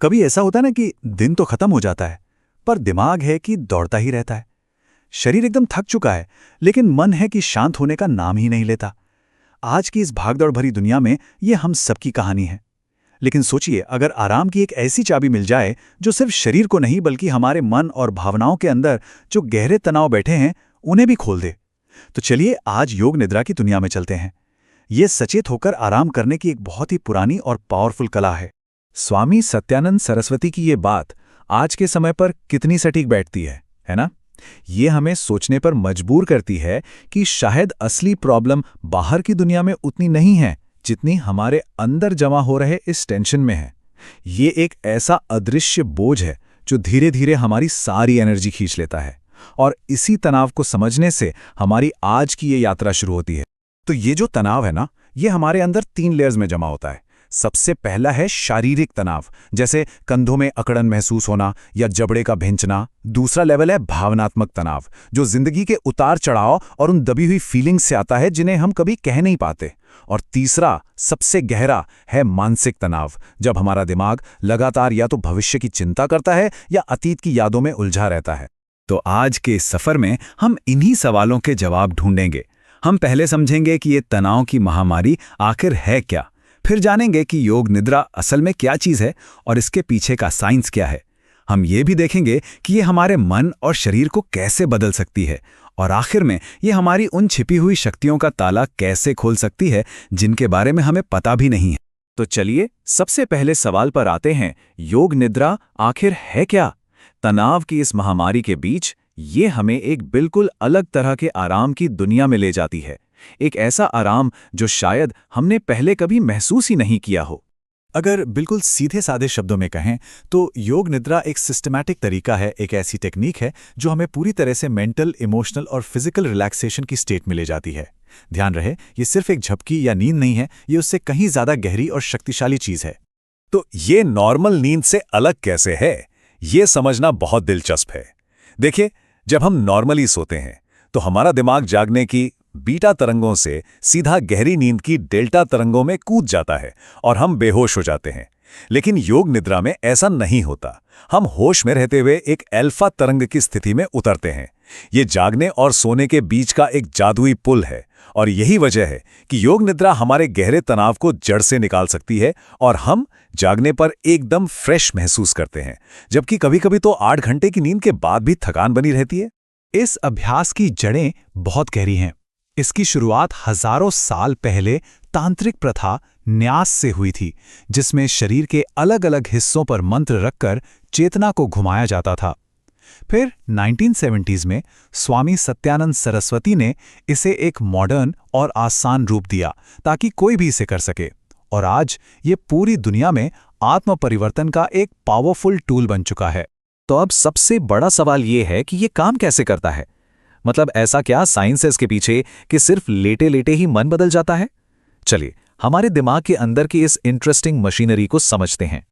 कभी ऐसा होता है ना कि दिन तो खत्म हो जाता है, पर दिमाग है कि दौड़ता ही रहता है। शरीर एकदम थक चुका है, लेकिन मन है कि शांत होने का नाम ही नहीं लेता। आज की इस भागदौड़ भरी दुनिया में ये हम सबकी कहानी है। लेकिन सोचिए, अगर आराम की एक ऐसी चाबी मिल जाए जो सिर्फ शरीर को नहीं बल्कि हमारे मन और भावनाओं के अंदर जो गहरे तनाव बैठे हैं उन्हें भी खोल दे। तो चलिए आज योग निद्रा की दुनिया में चलते हैं। ये सचेत होकर आराम करने की एक बहुत ही पुरानी और पावरफुल कला है। स्वामी सत्यानंद सरस्वती की ये बात आज के समय पर कितनी सटीक बैठती है ना? ये हमें सोचने पर मजबूर करती है कि शायद असली प्रॉब्लम बाहर की दुनिया में उतनी नहीं है जितनी हमारे अंदर जमा हो रहे इस टेंशन में है। ये एक ऐसा अदृश्य बोझ है जो धीरे धीरे हमारी सारी एनर्जी खींच लेता है, और इसी तनाव को समझने से हमारी आज की ये यात्रा शुरू होती है। तो ये जो तनाव है ना, ये हमारे अंदर 3 लेयर्स में जमा होता है। सबसे पहला है शारीरिक तनाव, जैसे कंधों में अकड़न महसूस होना या जबड़े का भिंचना। दूसरा लेवल है भावनात्मक तनाव, जो जिंदगी के उतार चढ़ाव और उन दबी हुई फीलिंग्स से आता है जिन्हें हम कभी कह नहीं पाते। और तीसरा सबसे गहरा है मानसिक तनाव, जब हमारा दिमाग लगातार या तो भविष्य की चिंता करता है या अतीत की यादों में उलझा रहता है। तो आज के इस सफर में हम इन्हीं सवालों के जवाब ढूंढेंगे। हम पहले समझेंगे कि ये तनाव की महामारी आखिर है क्या, फिर जानेंगे कि योग निद्रा असल में क्या चीज़ है और इसके पीछे का साइंस क्या है। हम ये भी देखेंगे कि ये हमारे मन और शरीर को कैसे बदल सकती है, और आखिर में ये हमारी उन छिपी हुई शक्तियों का ताला कैसे खोल सकती है जिनके बारे में हमें पता भी नहीं है। तो चलिए सबसे पहले सवाल पर आते हैं, योग निद्रा आखिर है क्या? तनाव की इस महामारी के बीच ये हमें एक बिल्कुल अलग तरह के आराम की दुनिया में ले जाती है। एक ऐसा आराम जो शायद हमने पहले कभी महसूस ही नहीं किया हो। अगर बिल्कुल सीधे सादे शब्दों में कहें तो योग निद्रा एक सिस्टमैटिक तरीका है, एक ऐसी टेक्निक है जो हमें पूरी तरह से मेंटल, इमोशनल और फिजिकल रिलैक्सेशन की स्टेट में ले जाती है। ध्यान रहे, ये सिर्फ एक झपकी या नींद नहीं है, ये उससे कहीं ज्यादा गहरी और शक्तिशाली चीज है। तो ये नॉर्मल नींद से अलग कैसे है, ये समझना बहुत दिलचस्प है। देखिए, जब हम नॉर्मली सोते हैं तो हमारा दिमाग जागने की बीटा तरंगों से सीधा गहरी नींद की डेल्टा तरंगों में कूद जाता है और हम बेहोश हो जाते हैं। लेकिन योग निद्रा में ऐसा नहीं होता। हम होश में रहते हुए एक अल्फा तरंग की स्थिति में उतरते हैं। ये जागने और सोने के बीच का एक जादुई पुल है, और यही वजह है कि योग निद्रा हमारे गहरे तनाव को जड़ से निकाल सकती है और हम जागने पर एकदम फ्रेश महसूस करते हैं, जबकि कभी-कभी तो 8 घंटे की नींद के बाद भी थकान बनी रहती है। इस अभ्यास की जड़ें बहुत गहरी हैं। इसकी शुरुआत हजारों साल पहले तांत्रिक प्रथा न्यास से हुई थी, जिसमें शरीर के अलग अलग हिस्सों पर मंत्र रखकर चेतना को घुमाया जाता था। फिर 1970s में स्वामी सत्यानंद सरस्वती ने इसे एक मॉडर्न और आसान रूप दिया ताकि कोई भी इसे कर सके, और आज ये पूरी दुनिया में आत्म परिवर्तन का एक पावरफुल टूल बन चुका है। तो अब सबसे बड़ा सवाल ये है कि ये काम कैसे करता है? मतलब ऐसा क्या साइंस है इसके पीछे कि सिर्फ लेटे लेटे ही मन बदल जाता है? चलिए हमारे दिमाग के अंदर की इस इंटरेस्टिंग मशीनरी को समझते हैं।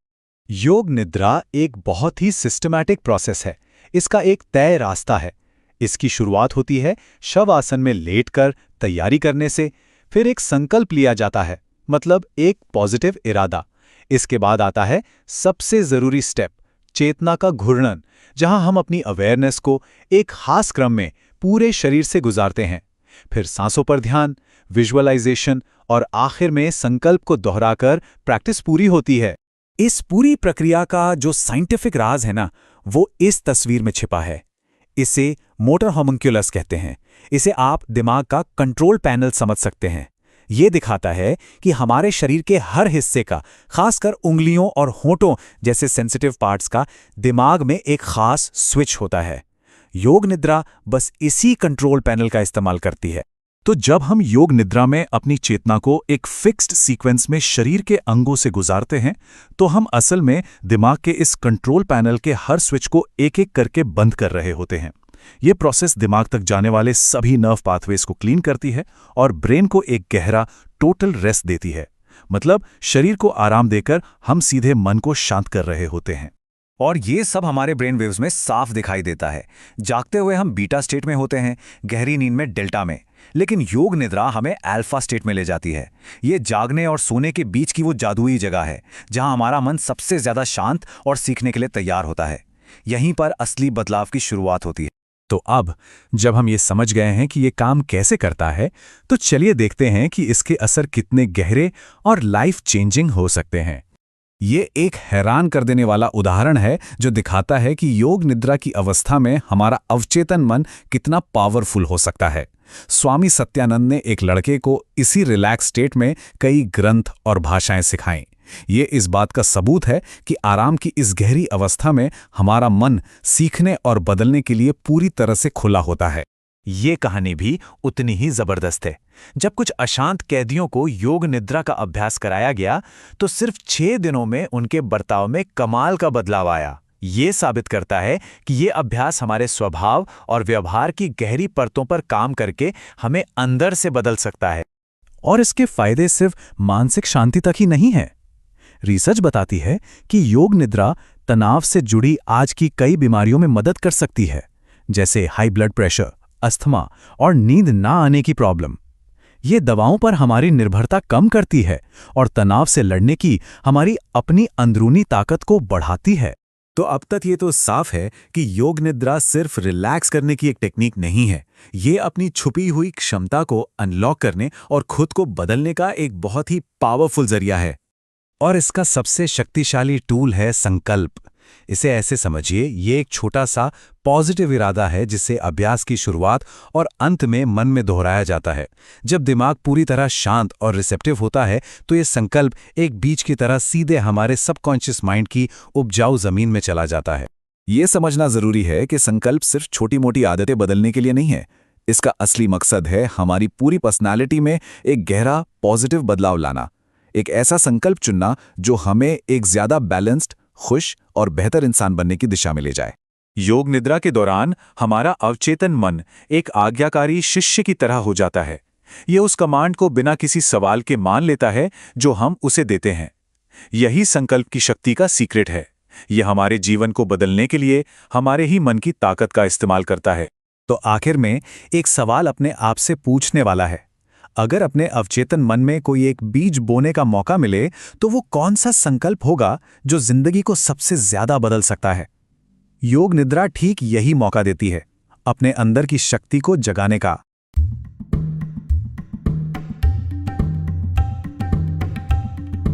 योग निद्रा एक बहुत ही सिस्टमैटिक प्रोसेस है। इसका एक तय रास्ता है। इसकी शुरुआत होती है शव आसन में लेटकर तैयारी करने से। फिर एक संकल्प लिया जाता है, मतलब एक पॉजिटिव इरादा। इसके बाद आता है सबसे जरूरी स्टेप, चेतना का घूर्णन, जहां हम अपनी अवेयरनेस को एक खास क्रम में पूरे शरीर से गुजारते हैं। फिर सांसों पर ध्यान, विजुअलाइजेशन और आखिर में संकल्प को दोहराकर प्रैक्टिस पूरी होती है। इस पूरी प्रक्रिया का जो साइंटिफिक राज है ना, वो इस तस्वीर में छिपा है। इसे मोटर होमुंकुलस कहते हैं। इसे आप दिमाग का कंट्रोल पैनल समझ सकते हैं। ये दिखाता है कि हमारे शरीर के हर हिस्से का, खासकर उंगलियों और होंठों जैसे सेंसिटिव पार्ट्स का, दिमाग में एक खास स्विच होता है। योग निद्रा बस इसी कंट्रोल पैनल का इस्तेमाल करती है। तो जब हम योग निद्रा में अपनी चेतना को एक फिक्स्ड सीक्वेंस में शरीर के अंगों से गुजारते हैं, तो हम असल में दिमाग के इस कंट्रोल पैनल के हर स्विच को एक एक करके बंद कर रहे होते हैं। ये प्रोसेस दिमाग तक जाने वाले सभी नर्व पाथवेज को क्लीन करती है और ब्रेन को एक गहरा टोटल रेस्ट देती है। मतलब शरीर को आराम देकर हम सीधे मन को शांत कर रहे होते हैं। और ये सब हमारे ब्रेन वेव्स में साफ दिखाई देता है। जागते हुए हम बीटा स्टेट में होते हैं, गहरी नींद में डेल्टा में। लेकिन योग निद्रा हमें अल्फा स्टेट में ले जाती है। ये जागने और सोने के बीच की वो जादुई जगह है जहां हमारा मन सबसे ज्यादा शांत और सीखने के लिए तैयार होता है। यहीं पर असली बदलाव की शुरुआत होती है। तो अब जब हम ये समझ गए हैं कि ये काम कैसे करता है, तो चलिए देखते हैं कि इसके असर कितने गहरे और लाइफ चेंजिंग हो सकते हैं। ये एक हैरान कर देने वाला उदाहरण है जो दिखाता है कि योग निद्रा की अवस्था में हमारा अवचेतन मन कितना पावरफुल हो सकता है। स्वामी सत्यानंद ने एक लड़के को इसी रिलैक्स स्टेट में कई ग्रंथ और भाषाएं सिखाईं। ये इस बात का सबूत है कि आराम की इस गहरी अवस्था में हमारा मन सीखने और बदलने के लिए पूरी तरह से खुला होता है। ये कहानी भी उतनी ही जबरदस्त है। जब कुछ अशांत कैदियों को योग निद्रा का अभ्यास कराया गया तो सिर्फ 6 दिनों में उनके बर्ताव में कमाल का बदलाव आया। ये साबित करता है कि ये अभ्यास हमारे स्वभाव और व्यवहार की गहरी परतों पर काम करके हमें अंदर से बदल सकता है। और इसके फायदे सिर्फ मानसिक शांति तक ही नहीं है। रिसर्च बताती है कि योग निद्रा तनाव से जुड़ी आज की कई बीमारियों में मदद कर सकती है, जैसे हाई ब्लड प्रेशर, अस्थमा और नींद ना आने की प्रॉब्लम। ये दवाओं पर हमारी निर्भरता कम करती है और तनाव से लड़ने की हमारी अपनी अंदरूनी ताकत को बढ़ाती है। तो अब तक ये तो साफ है कि योग निद्रा सिर्फ रिलैक्स करने की एक टेक्निक नहीं है। ये अपनी छुपी हुई क्षमता को अनलॉक करने और खुद को बदलने का एक बहुत ही पावरफुल जरिया है। और इसका सबसे शक्तिशाली टूल है संकल्प। इसे ऐसे समझिए, ये एक छोटा सा पॉजिटिव इरादा है जिसे अभ्यास की शुरुआत और अंत में मन में दोहराया जाता है। जब दिमाग पूरी तरह शांत और रिसेप्टिव होता है तो ये संकल्प एक बीज की तरह सीधे हमारे सबकॉन्शियस माइंड की उपजाऊ जमीन में चला जाता है। ये समझना जरूरी है कि संकल्प सिर्फ छोटी मोटी आदतें बदलने के लिए नहीं है। इसका असली मकसद है हमारी पूरी पर्सनालिटी में एक गहरा पॉजिटिव बदलाव लाना। एक ऐसा संकल्प चुनना जो हमें एक ज्यादा बैलेंस्ड, खुश और बेहतर इंसान बनने की दिशा में ले जाए। योग निद्रा के दौरान हमारा अवचेतन मन एक आज्ञाकारी शिष्य की तरह हो जाता है। यह उस कमांड को बिना किसी सवाल के मान लेता है जो हम उसे देते हैं। यही संकल्प की शक्ति का सीक्रेट है। यह हमारे जीवन को बदलने के लिए हमारे ही मन की ताकत का इस्तेमाल करता है। तो आखिर में एक सवाल अपने आप से पूछने वाला है, अगर अपने अवचेतन मन में कोई एक बीज बोने का मौका मिले तो वो कौन सा संकल्प होगा जो जिंदगी को सबसे ज्यादा बदल सकता है? योग निद्रा ठीक यही मौका देती है, अपने अंदर की शक्ति को जगाने का।